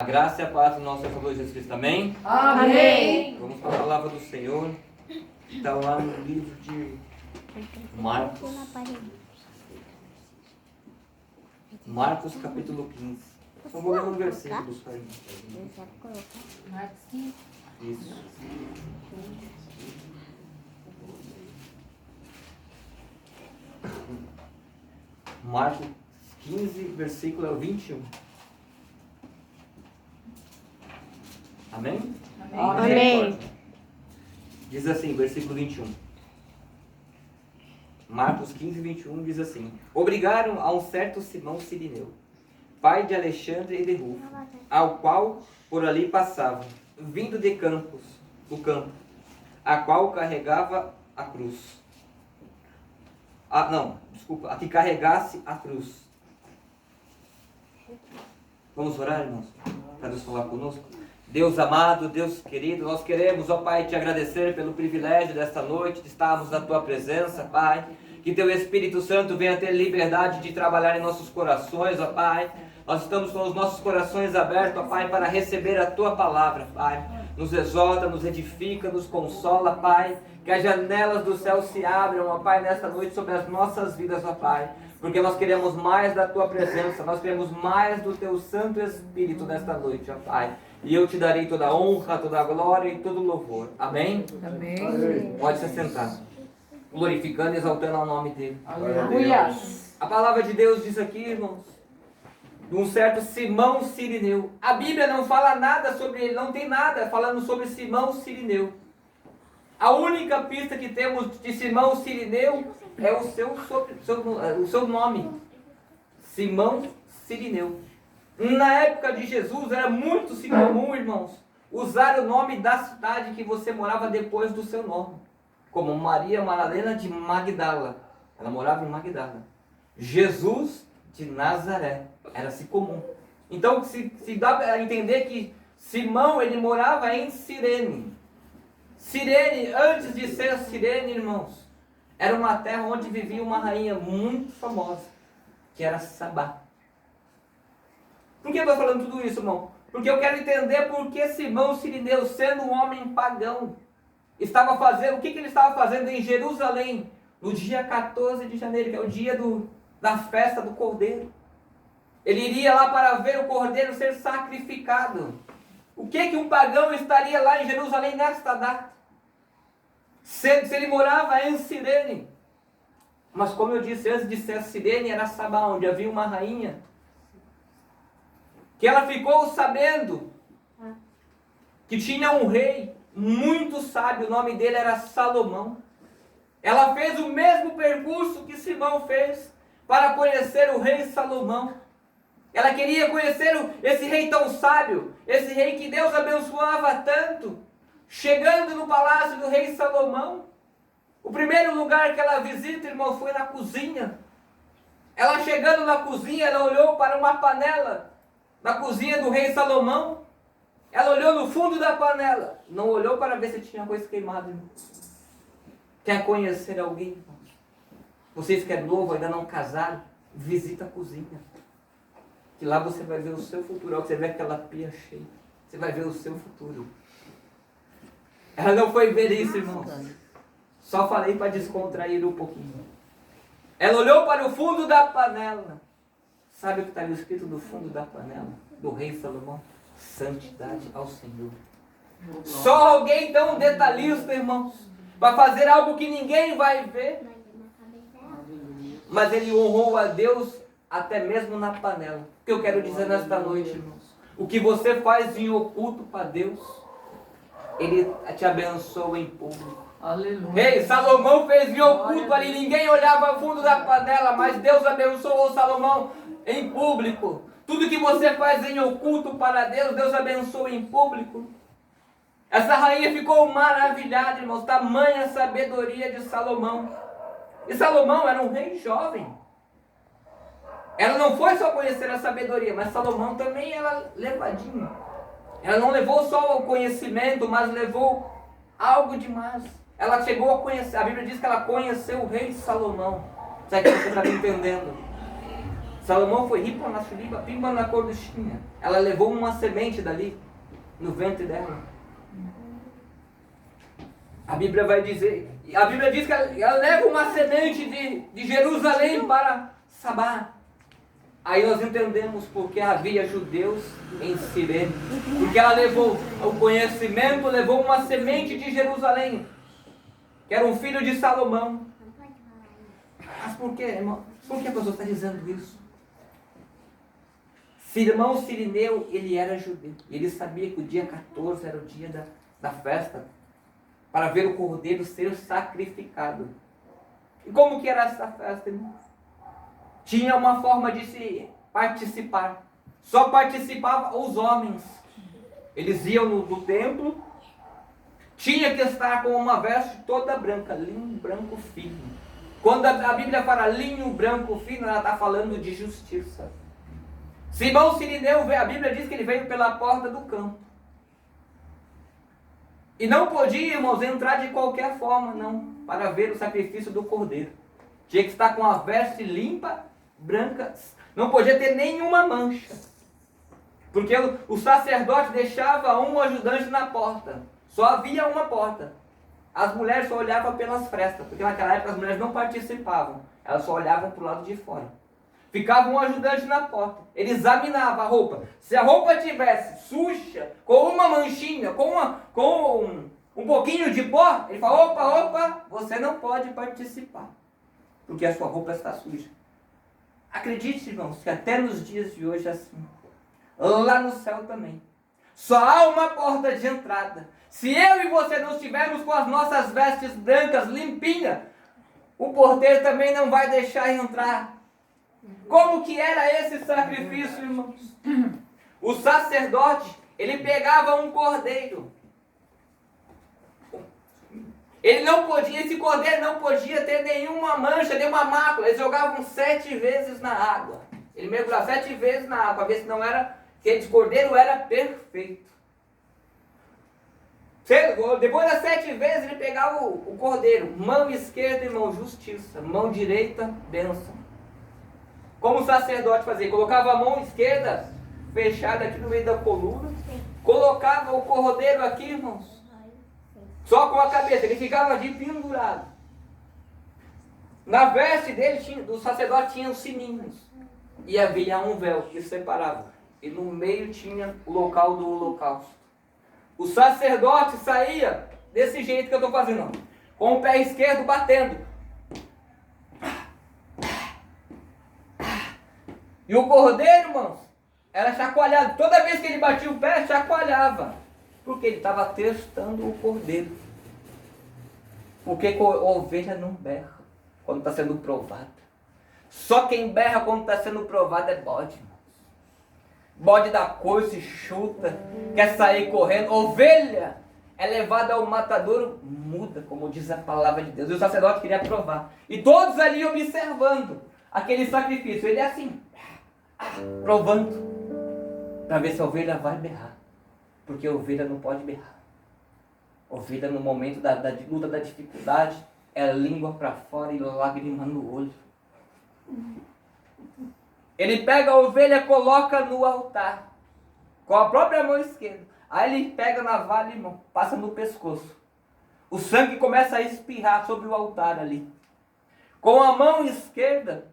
A graça e a paz do nosso Salvador Jesus Cristo, amém? Amém. Vamos para a palavra do Senhor, que está lá no livro de Marcos. Marcos capítulo 15. Só vou ler um versículo só aí. Marcos 15. Isso. Marcos 15, versículo 21. Amém? Amém. Diz assim, versículo 21. Marcos 15, 21 diz assim: Obrigaram a um certo Simão Cirineu, pai de Alexandre e de Rufo, ao qual por ali passavam, vindo de Campos, do campo, a qual carregava a cruz. A que carregasse a cruz. Vamos orar, irmãos? Para Deus falar conosco. Deus amado, Deus querido, nós queremos, ó Pai, te agradecer pelo privilégio desta noite de estarmos na Tua presença, Pai. Que Teu Espírito Santo venha ter liberdade de trabalhar em nossos corações, ó Pai. Nós estamos com os nossos corações abertos, ó Pai, para receber a Tua palavra, Pai. Nos exorta, nos edifica, nos consola, Pai. Que as janelas do céu se abram, ó Pai, nesta noite sobre as nossas vidas, ó Pai. Porque nós queremos mais da Tua presença, nós queremos mais do Teu Santo Espírito nesta noite, ó Pai. E eu te darei toda a honra, toda a glória e todo o louvor. Amém? Amém. Pode se sentar. Glorificando e exaltando ao nome dele. Aleluia. A palavra de Deus diz aqui, irmãos, de um certo Simão Cirineu. A Bíblia não fala nada sobre ele, não tem nada falando sobre Simão Cirineu. A única pista que temos de Simão Cirineu é o seu nome. Simão Cirineu. Na época de Jesus era muito comum, irmãos, usar o nome da cidade que você morava depois do seu nome. Como Maria Madalena de Magdala. Ela morava em Magdala. Jesus de Nazaré. Era assim comum. Então se dá para entender que Simão ele morava em Cirene. Cirene, antes de ser Cirene, irmãos, era uma terra onde vivia uma rainha muito famosa, que era Sabá. Por que eu estou falando tudo isso, irmão? Porque eu quero entender por que Simão Cirineu, sendo um homem pagão, estava fazendo, o que ele estava fazendo em Jerusalém, no dia 14 de janeiro, que é o dia da festa do Cordeiro. Ele iria lá para ver o Cordeiro ser sacrificado. O que um pagão estaria lá em Jerusalém nesta data? Se ele morava em Cirene. Mas como eu disse, antes de ser Cirene, era Sabá, onde havia uma rainha. Que ela ficou sabendo que tinha um rei muito sábio, o nome dele era Salomão. Ela fez o mesmo percurso que Simão fez para conhecer o rei Salomão. Ela queria conhecer esse rei tão sábio, esse rei que Deus abençoava tanto. Chegando no palácio do rei Salomão, o primeiro lugar que ela visita, irmão, foi na cozinha. Ela chegando na cozinha, ela olhou para uma panela na cozinha do rei Salomão. Ela olhou no fundo da panela, não olhou para ver se tinha coisa queimada, irmão. Quer conhecer alguém, irmão? Vocês que é novo, ainda não casaram, visita a cozinha. Que lá você vai ver o seu futuro. Você vê aquela pia cheia, você vai ver o seu futuro. Ela não foi ver isso, irmãos. Só falei para descontrair um pouquinho. Ela olhou para o fundo da panela. Sabe o que está escrito no fundo da panela do rei Salomão? Santidade ao Senhor. Só alguém tão detalhista, irmãos, para fazer algo que ninguém vai ver. Mas ele honrou a Deus até mesmo na panela. O que eu quero dizer nesta noite, irmãos? O que você faz em oculto para Deus, Ele te abençoa em público. Aleluia. Rei Salomão fez em oculto ali, ninguém olhava ao fundo da panela, mas Deus abençoou Salomão em público. Tudo que você faz em oculto para Deus, Deus abençoa em público. Essa rainha ficou maravilhada, irmãos, tamanha sabedoria de Salomão. E Salomão era um rei jovem. Ela não foi só conhecer a sabedoria, mas Salomão também era levadinho. Ela não levou só o conhecimento, mas levou algo demais. Ela chegou a conhecer, a Bíblia diz que ela conheceu o rei Salomão. Será que você está entendendo? Salomão foi rico na Filipa, pimba na corduchinha. Ela levou uma semente dali, no ventre dela. A Bíblia vai dizer, a Bíblia diz que ela leva uma semente de Jerusalém para Sabá. Aí nós entendemos porque havia judeus em Cirene. Porque ela levou o conhecimento, levou uma semente de Jerusalém, que era um filho de Salomão. Mas por que, irmão? Por que a pessoa está dizendo isso? Irmão Cirineu, ele era judeu. Ele sabia que o dia 14 era o dia da festa, para ver o cordeiro ser sacrificado. E como que era essa festa, irmão? Tinha uma forma de se participar. Só participavam os homens. Eles iam no templo. Tinha que estar com uma veste toda branca, linho branco fino. Quando a Bíblia fala linho branco fino, ela está falando de justiça. Simão Cirineu, a Bíblia diz que ele veio pela porta do campo. E não podia, irmãos, entrar de qualquer forma, não, para ver o sacrifício do cordeiro. Tinha que estar com a veste limpa, branca, não podia ter nenhuma mancha. Porque o sacerdote deixava um ajudante na porta. Só havia uma porta. As mulheres só olhavam pelas frestas, porque naquela época as mulheres não participavam. Elas só olhavam para o lado de fora. Ficava um ajudante na porta. Ele examinava a roupa. Se a roupa tivesse suja, com uma manchinha, com um pouquinho de pó, ele fala, opa, você não pode participar, porque a sua roupa está suja. Acredite, irmãos, que até nos dias de hoje é assim. Lá no céu também. Só há uma porta de entrada. Se eu e você não estivermos com as nossas vestes brancas, limpinhas, o porteiro também não vai deixar entrar. Como que era esse sacrifício, irmãos? O sacerdote, ele pegava um cordeiro. Esse cordeiro não podia ter nenhuma mancha, nenhuma mácula. Eles jogavam 7 vezes na água. Ele mergulhava 7 vezes na água, para ver se não era, que esse cordeiro era perfeito. Depois das 7 vezes ele pegava o cordeiro. Mão esquerda, irmão, justiça. Mão direita, bênção. Como o sacerdote fazia? Colocava a mão esquerda fechada aqui no meio da coluna. Colocava o cordeiro aqui, irmãos. Só com a cabeça. Ele ficava ali pendurado. Na veste dele, do sacerdote, tinha os sininhos. E havia um véu que separava. E no meio tinha o local do holocausto. O sacerdote saía desse jeito que eu estou fazendo. Com o pé esquerdo batendo. E o cordeiro, irmãos, era chacoalhado. Toda vez que ele batia o pé, chacoalhava. Porque ele estava testando o cordeiro. Porque a ovelha não berra quando está sendo provada. Só quem berra quando está sendo provado é bode, irmãos. Bode da coice, chuta, quer sair correndo. Ovelha é levada ao matadouro muda, como diz a palavra de Deus. E o sacerdote queria provar. E todos ali observando aquele sacrifício. Ele é assim, provando, para ver se a ovelha vai berrar, porque a ovelha não pode berrar. A ovelha no momento da luta, da dificuldade, é língua para fora e lágrima no olho. Ele pega a ovelha e coloca no altar, com a própria mão esquerda. Aí ele pega a navalha, irmão, passa no pescoço. O sangue começa a espirrar sobre o altar ali. Com a mão esquerda,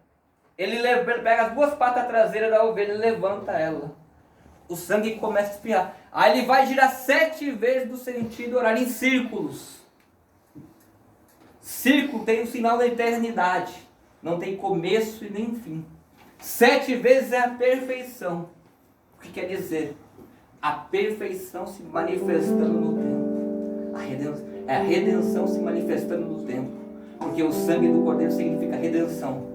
ele pega as 2 patas traseiras da ovelha e levanta ela. O sangue começa a espirrar. Aí ele vai girar 7 vezes do sentido horário em círculos. Círculo tem o sinal da eternidade. Não tem começo e nem fim. 7 vezes é a perfeição. O que quer dizer? A perfeição se manifestando no tempo. É a redenção se manifestando no tempo. Porque o sangue do cordeiro significa redenção.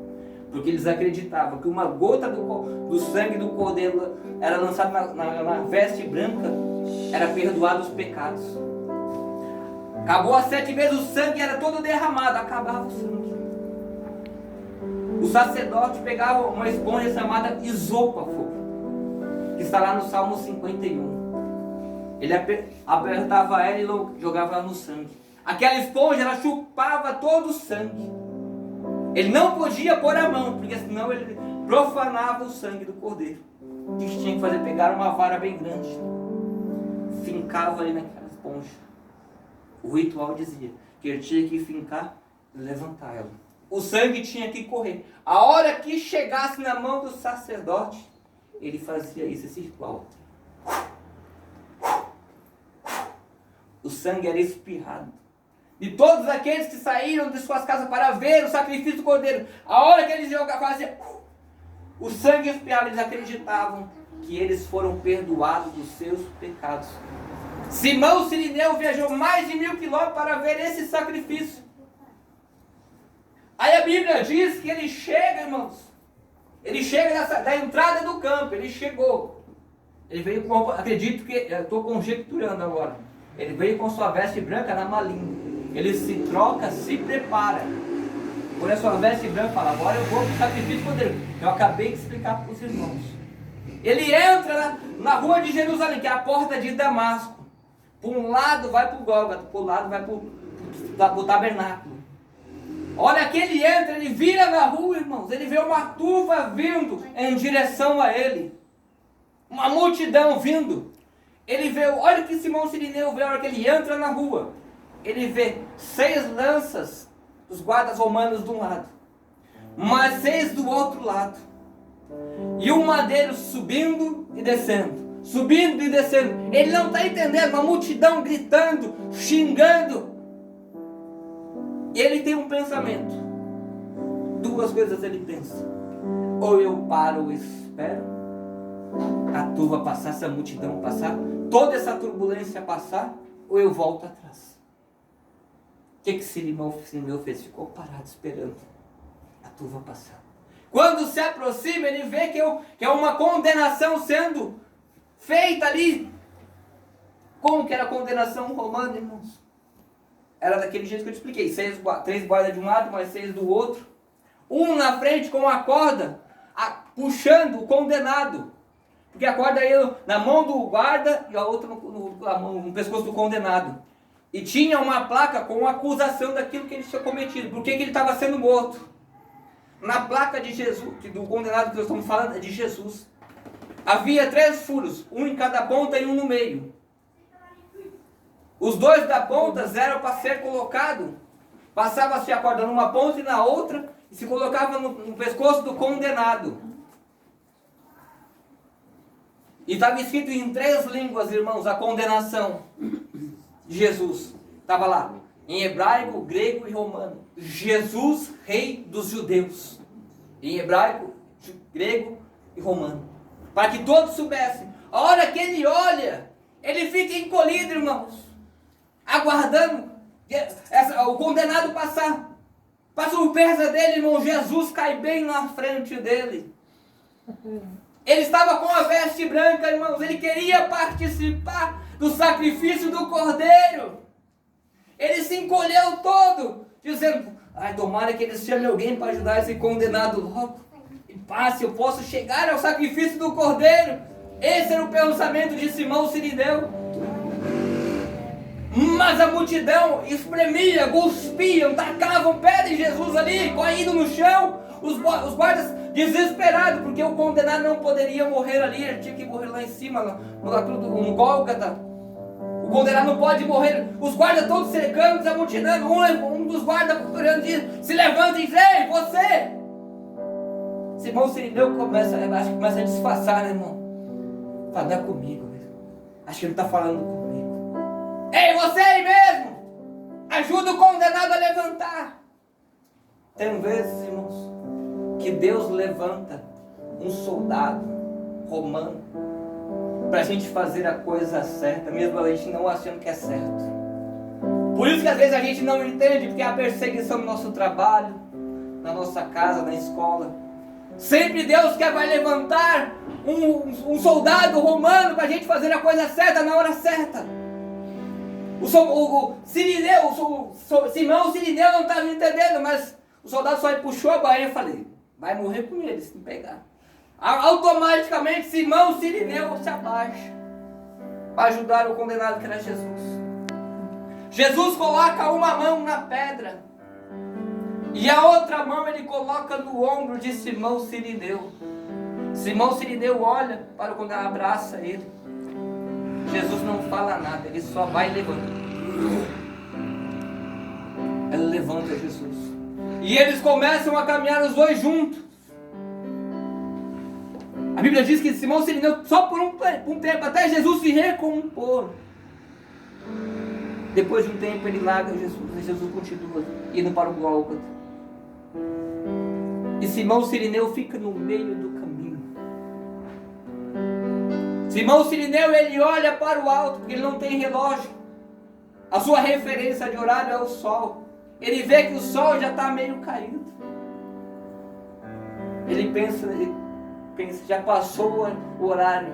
Porque eles acreditavam que uma gota do sangue do cordeiro era lançada na veste branca, era perdoado os pecados. Acabou as 7 vezes, o sangue era todo derramado, acabava o sangue. O sacerdote pegava uma esponja chamada isôpafo, que está lá no Salmo 51. Ele apertava ela e jogava ela no sangue. Aquela esponja, ela chupava todo o sangue. Ele não podia pôr a mão, porque senão ele profanava o sangue do cordeiro. O que tinha que fazer? Pegar uma vara bem grande, fincava ali naquela esponja. O ritual dizia que ele tinha que fincar e levantar ela. O sangue tinha que correr. A hora que chegasse na mão do sacerdote, ele fazia isso, esse ritual. O sangue era espirrado. E todos aqueles que saíram de suas casas para ver o sacrifício do cordeiro, a hora que eles jogavam, faziam o sangue espirrado, eles acreditavam que eles foram perdoados dos seus pecados. Simão Sirineu viajou mais de 1000 quilômetros para ver esse sacrifício. Aí a Bíblia diz que ele chega, irmãos. Ele chega da entrada do campo, ele chegou. Ele veio com, acredito que, eu estou conjecturando agora. Ele veio com sua veste branca na malinha. Ele se troca, se prepara. Põe a sua veste branca e fala, agora eu vou para o sacrifício cordeiro. Eu acabei de explicar para os irmãos. Ele entra na rua de Jerusalém, que é a porta de Damasco. Por um lado vai para o Gólgota, por um lado vai para o tabernáculo. Olha que ele entra, ele vira na rua, irmãos. Ele vê uma turba vindo em direção a ele. Uma multidão vindo. Ele vê, olha que Simão Sirineu vê, a hora que ele entra na rua. Ele vê 6 lanças dos guardas romanos de um lado, mas 6 do outro lado. E um madeiro subindo e descendo. Subindo e descendo. Ele não está entendendo, uma multidão gritando, xingando. Ele tem um pensamento. 2 coisas ele pensa. Ou eu paro e espero a turba passar, essa multidão passar, toda essa turbulência passar, ou eu volto atrás. O que Simão fez? Ficou parado esperando a turba passar. Quando se aproxima, ele vê que é uma condenação sendo feita ali. Como que era a condenação romana, irmãos? Era daquele jeito que eu te expliquei. 3 guardas de um lado, mais 6 do outro. Um na frente com a corda, puxando o condenado. Porque a corda ia na mão do guarda e a outra no pescoço do condenado. E tinha uma placa com a acusação daquilo que ele tinha cometido. Por que ele estava sendo morto? Na placa de Jesus, do condenado que nós estamos falando, é de Jesus. Havia 3 furos, um em cada ponta e um no meio. Os 2 da ponta eram para ser colocado. Passava-se a corda numa ponta e na outra, e se colocava no pescoço do condenado. E estava escrito em 3 línguas, irmãos, a condenação de Jesus. Estava lá, em hebraico, grego e romano. Jesus, rei dos judeus. Em hebraico, grego e romano. Para que todos soubessem. A hora que ele olha, ele fica encolhido, irmãos. Aguardando o condenado passar. Para surpresa dele, irmão, Jesus cai bem na frente dele. Ele estava com a veste branca, irmãos. Ele queria participar do sacrifício do cordeiro. Ele se encolheu todo, dizendo, ai, tomara que eles chamem alguém para ajudar esse condenado logo. E passe, eu posso chegar ao sacrifício do cordeiro. Esse era o pensamento de Simão Sirineu. Mas a multidão espremia, cuspiam, tacavam pedra em Jesus ali, caído no chão. Os guardas desesperados, porque o condenado não poderia morrer ali, ele tinha que morrer lá em cima, no Gólgota. O condenado não pode morrer. Os guardas todos cercando a multidão. Um dos guardas diz, se levanta e diz, ei, você! Simão Sirineu começa a disfarçar, né, irmão? Fala, não é comigo mesmo. Acho que ele está falando comigo. Ei, você aí mesmo! Ajuda o condenado a levantar. Tem vezes, irmãos, que Deus levanta um soldado romano para a gente fazer a coisa certa, mesmo a gente não achando que é certo. Por isso que às vezes a gente não entende, porque há perseguição no nosso trabalho, na nossa casa, na escola. Sempre Deus vai levantar um soldado romano para a gente fazer a coisa certa na hora certa. Simão Sirineu não estava entendendo, mas o soldado só puxou a bainha e falei, vai morrer com ele se não pegar. Automaticamente Simão Sirineu se abaixa para ajudar o condenado que era Jesus. Jesus coloca uma mão na pedra. E a outra mão ele coloca no ombro de Simão Sirineu. Simão Sirineu olha para quando ela abraça ele. Jesus não fala nada, ele só vai levantando. Ela levanta Jesus. E eles começam a caminhar os dois juntos. A Bíblia diz que Simão Sirineu só por um tempo, até Jesus se recompor. Depois de um tempo ele larga Jesus, e Jesus continua indo para o Gólgota. E Simão Sirineu fica no meio do caminho. Simão Sirineu, ele olha para o alto, porque ele não tem relógio. A sua referência de horário é o sol. Ele vê que o sol já está meio caído. Ele pensa, já passou o horário.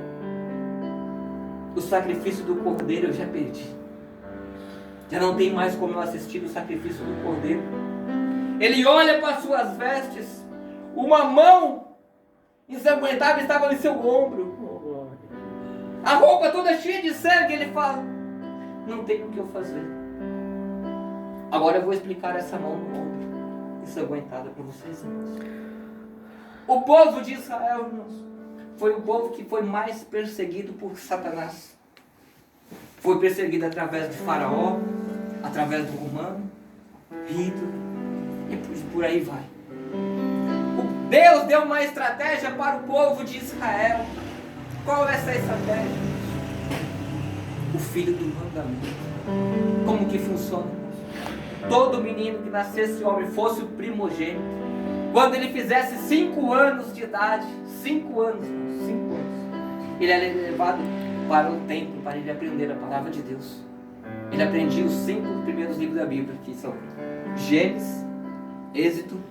O sacrifício do cordeiro eu já perdi. Já não tem mais como eu assistir o sacrifício do cordeiro. Ele olha para suas vestes. Uma mão ensanguentada estava em seu ombro. A roupa toda cheia de sangue. Ele fala: não tem o que eu fazer. Agora eu vou explicar essa mão no ombro ensanguentada para vocês, irmãos. O povo de Israel, irmãos, foi o povo que foi mais perseguido por Satanás. Foi perseguido através de Faraó, através do romano, Hitler, e por aí vai. Deus deu uma estratégia para o povo de Israel. Qual é essa estratégia? O filho do mandamento. Como que funciona? Todo menino que nascesse homem, fosse o primogênito, quando ele fizesse 5 anos de idade, 5 anos, ele era levado para o templo, para ele aprender a palavra de Deus. Ele aprendia os 5 primeiros livros da Bíblia, que são Gênesis, Êxodo,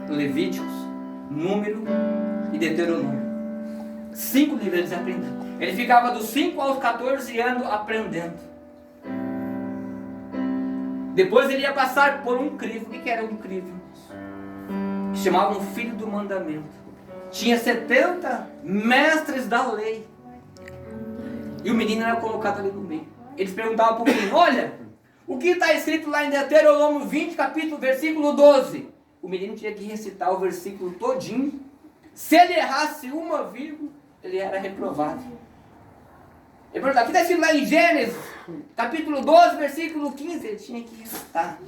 Levíticos, Número e Deuteronômio. 5 livros eles aprendiam. Ele ficava dos 5 aos 14 anos aprendendo. Depois ele ia passar por um crivo. O que era um crivo? Que chamavam filho do mandamento. Tinha 70 mestres da lei. E o menino era colocado ali no meio. Eles perguntavam para o menino: olha, o que está escrito lá em Deuteronômio 20, capítulo, versículo 12? O menino tinha que recitar o versículo todinho. Se ele errasse uma vírgula, ele era reprovado. Ele perguntava: o que está escrito lá em Gênesis, capítulo 12, versículo 15? Ele tinha que recitar.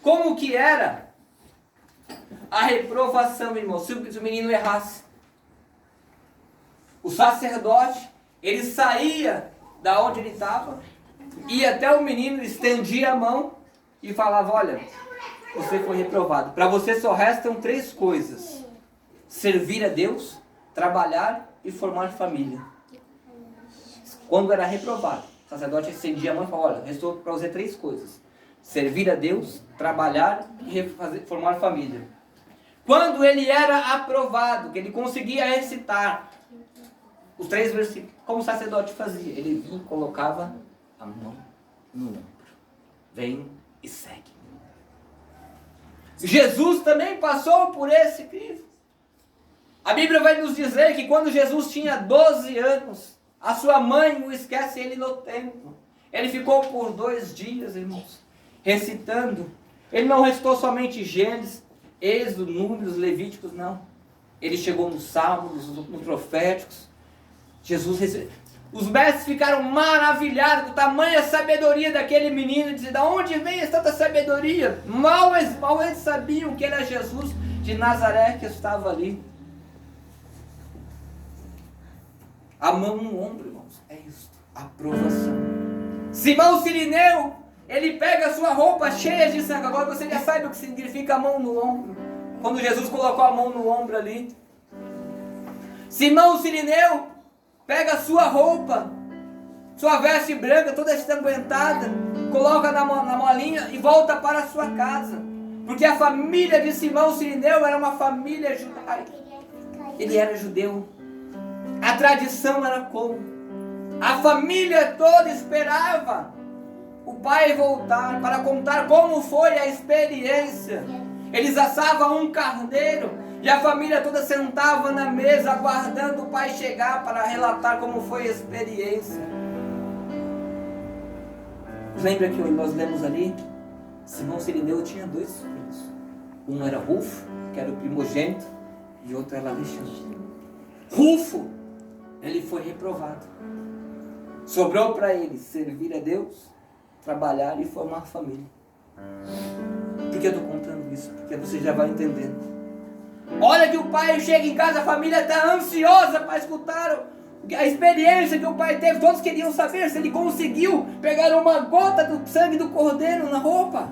Como que era a reprovação, irmão, se o menino errasse? O sacerdote, ele saía da onde ele estava, ia até o menino, estendia a mão e falava: olha, você foi reprovado. Para você só restam 3 coisas: servir a Deus, trabalhar e formar família. Quando era reprovado, o sacerdote estendia a mão e falava: olha, restou para você 3 coisas: servir a Deus, trabalhar e formar família. Quando ele era aprovado, que ele conseguia recitar os 3 versículos, como o sacerdote fazia? Ele vinha e colocava a mão no ombro. Vem e segue. Jesus também passou por esse crivo. A Bíblia vai nos dizer que quando Jesus tinha 12 anos, a sua mãe o esquece ele no templo. Ele ficou por 2 dias, irmãos, recitando. Ele não recitou somente Gênesis, Êxodo, Números, Levíticos, não. Ele chegou nos Salmos, nos Proféticos. Jesus recebeu. Os mestres ficaram maravilhados com a tamanha sabedoria daquele menino. E diziam: de onde vem tanta sabedoria? Mal eles sabiam que era Jesus de Nazaré que estava ali. A mão no ombro, irmãos, é isso, aprovação. Simão Sirineu, ele pega a sua roupa cheia de sangue. Agora você já sabe o que significa a mão no ombro. Quando Jesus colocou a mão no ombro ali. Simão Sirineu pega a sua roupa, sua veste branca, toda ensanguentada, coloca na molinha e volta para a sua casa. Porque a família de Simão Sirineu era uma família judaica. Ele era judeu. A tradição era como? A família toda esperava o pai voltar para contar como foi a experiência. Eles assavam um carneiro e a família toda sentava na mesa aguardando o pai chegar para relatar como foi a experiência. Lembra que nós lemos ali? Simão Sirineu tinha 2 filhos. Um era Rufo, que era o primogênito, e outro era Alexandre. Rufo, ele foi reprovado. Sobrou para ele servir a Deus, trabalhar e formar família. Por que eu estou contando isso? Porque você já vai entendendo. Olha que o pai chega em casa, a família está ansiosa para escutar a experiência que o pai teve. Todos queriam saber se ele conseguiu pegar uma gota do sangue do cordeiro na roupa.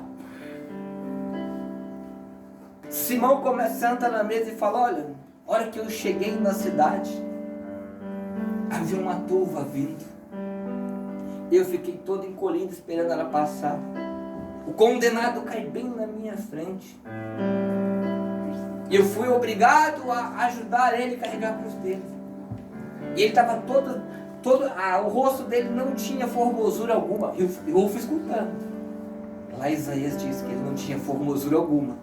Simão senta na mesa e fala: olha, a hora que eu cheguei na cidade, havia uma turva vindo. Eu fiquei todo encolhido esperando ela passar. O condenado cai bem na minha frente. Eu fui obrigado a ajudar ele a carregar a cruz dele. E ele estava o rosto dele não tinha formosura alguma. Eu fui escutando. Lá Isaías diz que ele não tinha formosura alguma.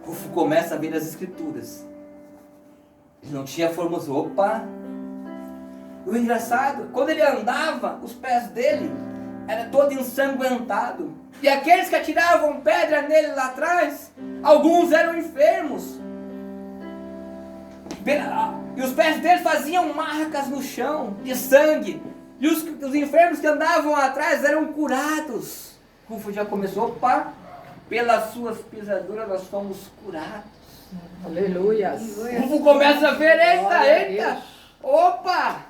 Rufo começa a ver as escrituras. Ele não tinha formosura. Opa! O engraçado, quando ele andava, os pés dele eram todo ensanguentado. E aqueles que atiravam pedra nele lá atrás, alguns eram enfermos. E os pés dele faziam marcas no chão de sangue. E os enfermos que andavam atrás eram curados. Rufo já começou, opa, pelas suas pisaduras nós fomos curados. Aleluia. Rufo começa a ver, eita, opa!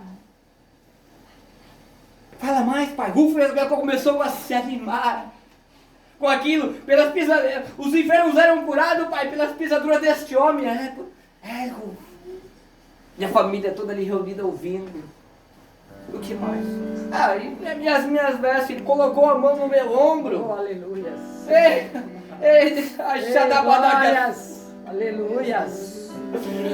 Fala mais, pai. Rufo começou a se animar com aquilo. Pelas pisaduras, os enfermos eram curados, pai, pelas pisaduras deste homem. Rufo. E a família toda ali reunida ouvindo. O que mais? E minhas vestes, ele colocou a mão no meu ombro. Oh, aleluia. Aleluia.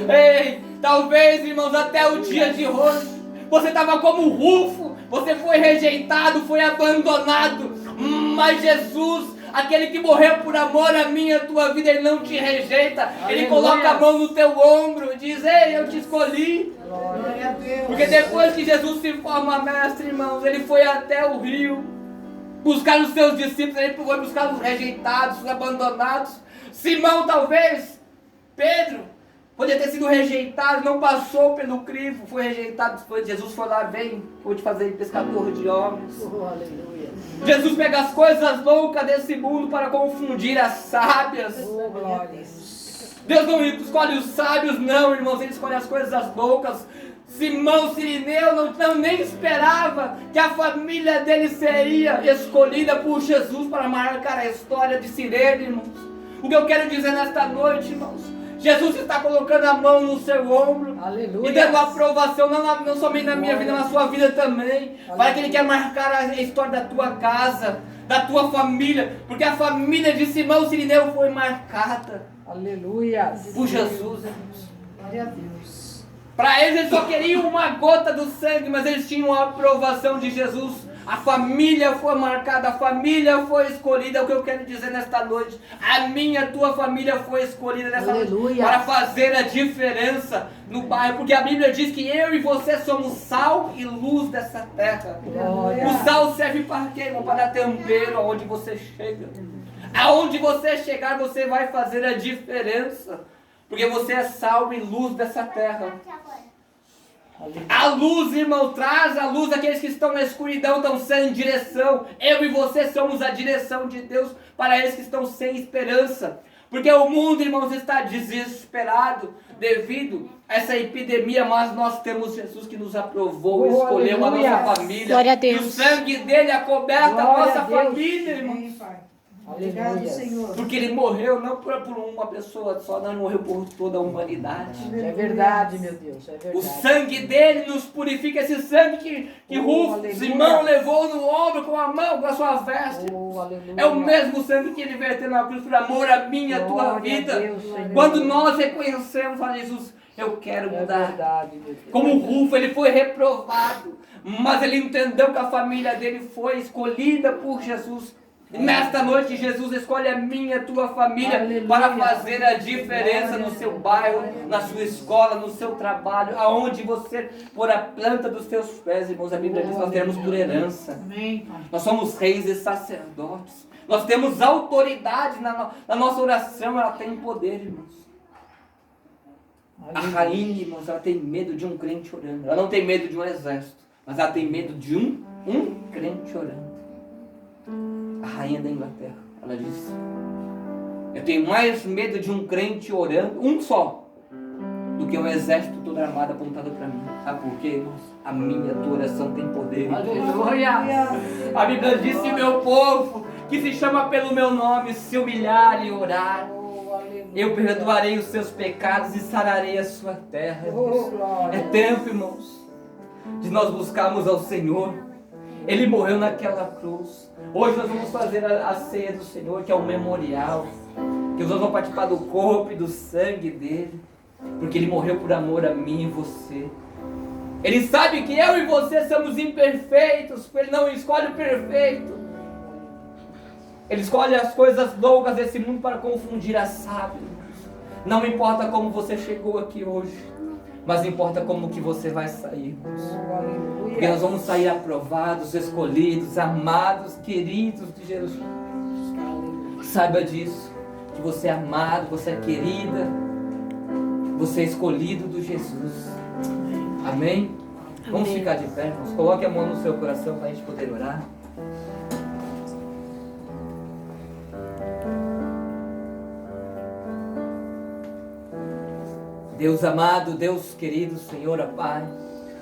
Ei, talvez, irmãos, até o dia de hoje, você estava como Rufo, você foi rejeitado, foi abandonado, mas Jesus, aquele que morreu por amor a mim e a tua vida, ele não te rejeita. Aleluia. Ele coloca a mão no teu ombro e diz: ei, eu te escolhi. Glória a Deus. Porque depois que Jesus se forma mestre, irmãos, ele foi até o rio buscar os seus discípulos, ele foi buscar os rejeitados, os abandonados. Simão, talvez, Pedro, podia ter sido rejeitado, não passou pelo crivo, foi rejeitado. Jesus foi lá: vem, vou te fazer pescador de homens. Oh, aleluia. Jesus pega as coisas loucas desse mundo para confundir as sábias. Oh, glórias. Deus não escolhe os sábios, não, irmãos, ele escolhe as coisas loucas. Simão Sirineu nem esperava que a família dele seria escolhida por Jesus para marcar a história de Cirene, irmãos. O que eu quero dizer nesta noite, irmãos, Jesus está colocando a mão no seu ombro. Aleluia. E dando aprovação, não somente na minha vida, na sua vida também. Para que ele quer marcar a história da tua casa, da tua família. Porque a família de Simão Sirineu foi marcada. Aleluia. Por Jesus, irmãos. Glória a Deus. Para eles só queriam uma gota do sangue, mas eles tinham a aprovação de Jesus. A família foi marcada, a família foi escolhida. É o que eu quero dizer nesta noite. A minha, a tua família foi escolhida nesta noite para fazer a diferença no bairro. Porque a Bíblia diz que eu e você somos sal e luz dessa terra. Glória. O sal serve para quê, irmão? Para dar tempero aonde você chega. Aonde você chegar, você vai fazer a diferença. Porque você é sal e luz dessa terra. A luz, irmão, traz a luz àqueles que estão na escuridão, estão sem direção. Eu e você somos a direção de Deus para eles que estão sem esperança. Porque o mundo, irmãos, está desesperado devido a essa epidemia, mas nós temos Jesus que nos aprovou, escolheu a nossa família. Glória a Deus. E o sangue dele acoberta a nossa família, irmãos. Obrigado, Senhor. Porque ele morreu não por uma pessoa só, não, ele morreu por toda a humanidade. É verdade, meu Deus, é verdade. O sangue dele nos purifica, esse sangue que Rufo, Simão levou no ombro com a mão, com a sua veste. É o mesmo sangue que ele verteu na cruz por amor a minha, a tua vida. Deus, quando nós reconhecemos a Jesus, eu quero mudar. É verdade, meu Deus. Como o Rufo, ele foi reprovado, mas ele entendeu que a família dele foi escolhida por Jesus Nesta noite, Jesus escolhe a minha e a tua família Aleluia. para fazer a diferença no seu bairro, na sua escola, no seu trabalho, aonde você pôr a planta dos teus pés, irmãos. A Bíblia diz que nós teremos por herança. Amém, Pai. Nós somos reis e sacerdotes. Nós temos autoridade na nossa oração, ela tem poder, irmãos. A rainha, irmãos, ela tem medo de um crente orando. Ela não tem medo de um exército, mas ela tem medo de um crente orando. A rainha da Inglaterra, ela disse: eu tenho mais medo de um crente orando, um só, do que um exército todo armado apontado para mim. Sabe por quê, irmãos? A minha tua oração tem poder. Aleluia. A Bíblia diz: se meu povo, que se chama pelo meu nome, se humilhar e orar, eu perdoarei os seus pecados e sararei a sua terra. Irmãos. É tempo, irmãos, de nós buscarmos ao Senhor. Ele morreu naquela cruz. Hoje nós vamos fazer a ceia do Senhor, que é um memorial, que nós vamos participar do corpo e do sangue dele, porque ele morreu por amor a mim e você. Ele sabe que eu e você somos imperfeitos, porque ele não escolhe o perfeito. Ele escolhe as coisas loucas desse mundo para confundir as sábias. Não importa como você chegou aqui hoje, mas importa como que você vai sair, irmãos. Porque nós vamos sair aprovados, escolhidos, amados, queridos de Jesus. Saiba disso, que você é amado, você é querida, você é escolhido do Jesus. Amém? Vamos ficar de pé, irmãos. Coloque a mão no seu coração para a gente poder orar. Deus amado, Deus querido, Senhor, ó Pai,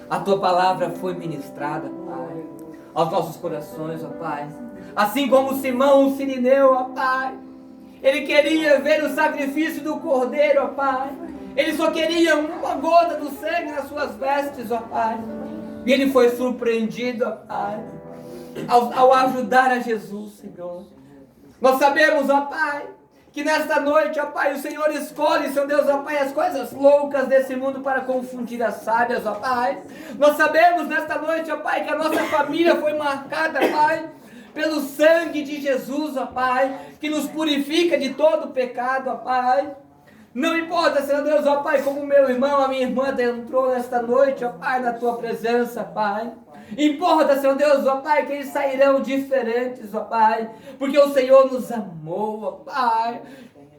a Tua palavra foi ministrada, Pai, aos nossos corações, ó Pai. Assim como Simão, o sirineu, ó Pai, ele queria ver o sacrifício do Cordeiro, ó Pai. Ele só queria uma gota do sangue nas suas vestes, ó Pai. E ele foi surpreendido, ó Pai, ao ajudar a Jesus, Senhor. Nós sabemos, ó Pai, que nesta noite, ó Pai, o Senhor escolhe, Seu Deus, ó Pai, as coisas loucas desse mundo para confundir as sábias, ó Pai. Nós sabemos nesta noite, ó Pai, que a nossa família foi marcada, Pai, pelo sangue de Jesus, ó Pai, que nos purifica de todo pecado, ó Pai. Não importa, Senhor Deus, ó Pai, como meu irmão, a minha irmã entrou nesta noite, ó Pai, na Tua presença, Pai. Importa, Senhor Deus, ó Pai, que eles sairão diferentes, ó Pai, porque o Senhor nos amou, ó Pai.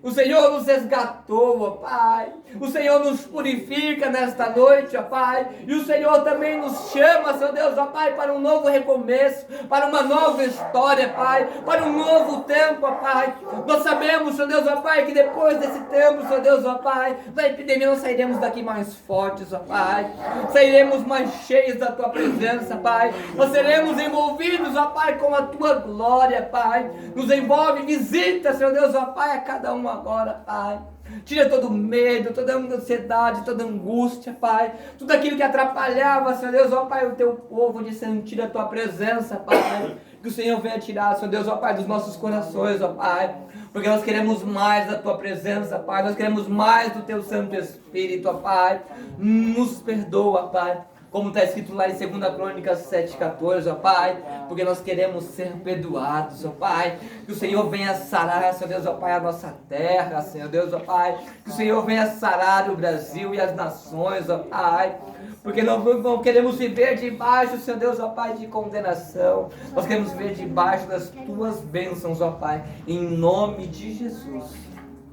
O Senhor nos resgatou, ó Pai. O Senhor nos purifica nesta noite, ó Pai. E o Senhor também nos chama, Senhor Deus, ó Pai, para um novo recomeço, para uma nova história, Pai, para um novo tempo, ó Pai. Nós sabemos, Senhor Deus, ó Pai, que depois desse tempo, Senhor Deus, ó Pai, da epidemia nós sairemos daqui mais fortes, ó Pai. Sairemos mais cheios da Tua presença, Pai. Nós seremos envolvidos, ó Pai, com a Tua glória, Pai. Nos envolve, visita, Senhor Deus, ó Pai, a cada um agora, Pai. Tira todo medo, toda ansiedade, toda angústia, Pai. Tudo aquilo que atrapalhava, Senhor Deus, ó Pai, o Teu povo de sentir a Tua presença, Pai. Que o Senhor venha tirar, Senhor Deus, ó Pai, dos nossos corações, ó Pai. Porque nós queremos mais da Tua presença, Pai. Nós queremos mais do Teu Santo Espírito, ó Pai. Nos perdoa, Pai. Como está escrito lá em 2 Crônicas 7,14, ó Pai, porque nós queremos ser perdoados, ó Pai, que o Senhor venha sarar, Senhor Deus, ó Pai, a nossa terra, Senhor Deus, ó Pai, que o Senhor venha sarar o Brasil e as nações, ó Pai, porque nós não queremos viver debaixo, Senhor Deus, ó Pai, de condenação, nós queremos viver debaixo das Tuas bênçãos, ó Pai, em nome de Jesus,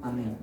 amém.